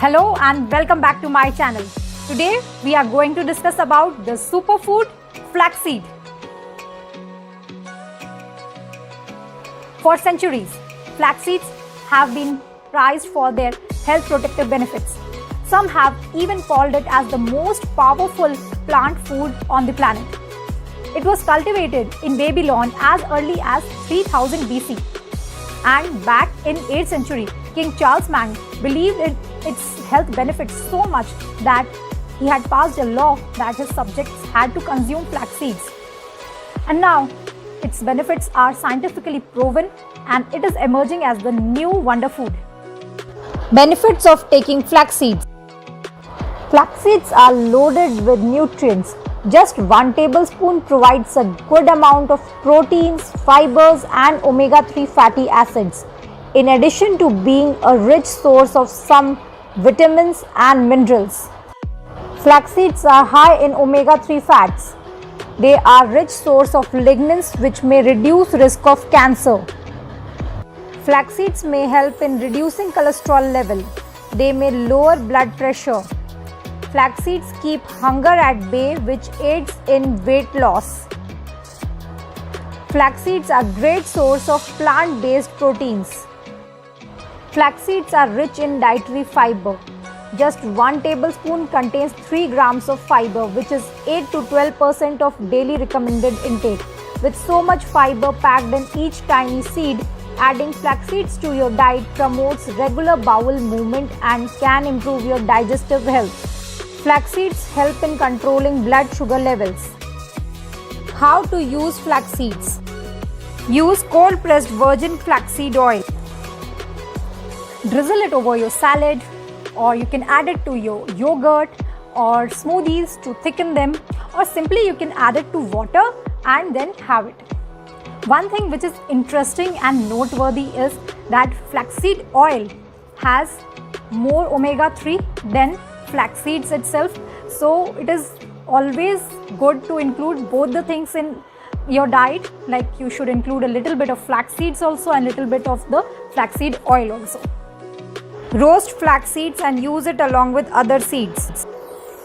Hello and welcome back to my channel. Today we are going to discuss about the superfood flaxseed. For centuries, flax seeds have been prized for their health protective benefits. Some have even called it as the most powerful plant food on the planet. It was cultivated in Babylon as early as 3000 BC. And back in 8th century, King Charlemagne believed in its health benefits so much that he had passed a law that his subjects had to consume flax seeds. And now, its benefits are scientifically proven and it is emerging as the new wonder food. Benefits of taking flax seeds. Flax seeds are loaded with nutrients. Just 1 tablespoon provides a good amount of proteins, fibers and omega-3 fatty acids, in addition to being a rich source of some vitamins and minerals. Flax seeds are high in omega-3 fats. They are rich source of lignans which may reduce risk of cancer. Flax seeds may help in reducing cholesterol level. They may lower blood pressure. Flax seeds keep hunger at bay, which aids in weight loss. Flax seeds are great source of plant-based proteins. Flax seeds are rich in dietary fiber. Just 1 tablespoon contains 3 grams of fiber, which is 8 to 12% of daily recommended intake. With so much fiber packed in each tiny seed, adding flax seeds to your diet promotes regular bowel movement and can improve your digestive health. Flax seeds help in controlling blood sugar levels. How to use flax seeds? Use cold pressed virgin flaxseed oil. Drizzle it over your salad, or you can add it to your yogurt or smoothies to thicken them, or simply you can add it to water and then have it. One thing which is interesting and noteworthy is that flaxseed oil has more omega-3 than flax seeds itself, so it is always good to include both the things in your diet. Like, you should include a little bit of flax seeds also and little bit of the flaxseed oil also. Roast flax seeds and use it along with other seeds.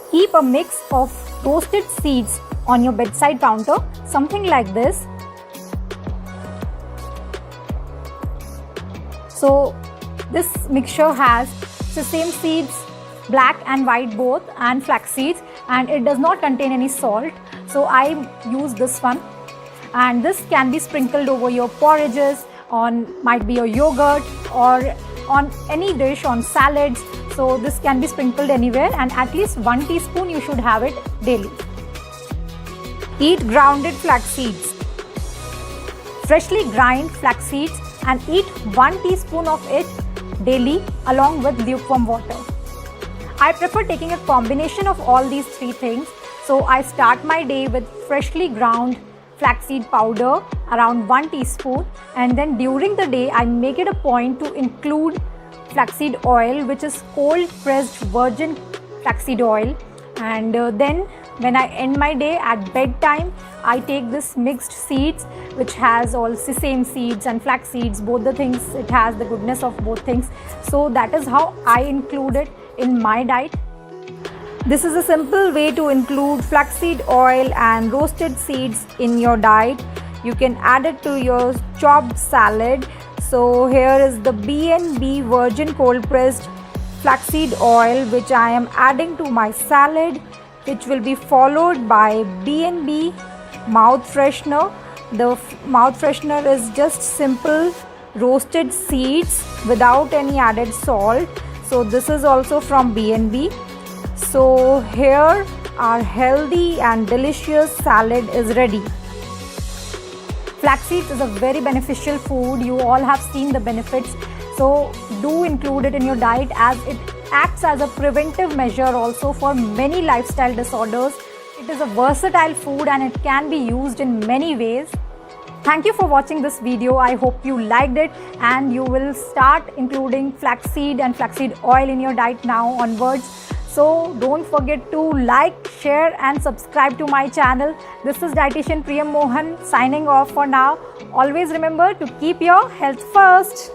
Keep a mix of roasted seeds on your bedside counter, something like this. So this mixture has sesame seeds, black and white both, and flax seeds, and it does not contain any salt, so I use this one. And this can be sprinkled over your porridges, on might be your yogurt, or on any dish, on salads. So this can be sprinkled anywhere, and at least 1 teaspoon you should have it daily. Eat grounded flax seeds. Freshly grind flax seeds and eat 1 teaspoon of it daily along with lukewarm water. I prefer taking a combination of all these 3 things. So I start my day with freshly ground flaxseed powder, around 1 teaspoon, and then during the day I make it a point to include flaxseed oil, which is cold pressed virgin flaxseed oil. And then when I end my day at bedtime, I take this mixed seeds, which has all sesame seeds and flax seeds, both the things. It has the goodness of both things. So that is how I include it in my diet. This is a simple way to include flaxseed oil and roasted seeds in your diet. You can add it to your chopped salad. So here is the B&B virgin cold pressed flaxseed oil, which I am adding to my salad, which will be followed by B&B mouth freshener. The mouth freshener is just simple roasted seeds without any added salt. So this is also from B&B. So here our healthy and delicious salad is ready. Flax seeds is a very beneficial food. You all have seen the benefits. So do include it in your diet, as it acts as a preventive measure also for many lifestyle disorders. It is a versatile food and it can be used in many ways. Thank you for watching this video. I hope you liked it and you will start including flaxseed and flaxseed oil in your diet now onwards. So don't forget to like, share and subscribe to my channel. This is Dietitian Priyam Mohan signing off for now. Always remember to keep your health first.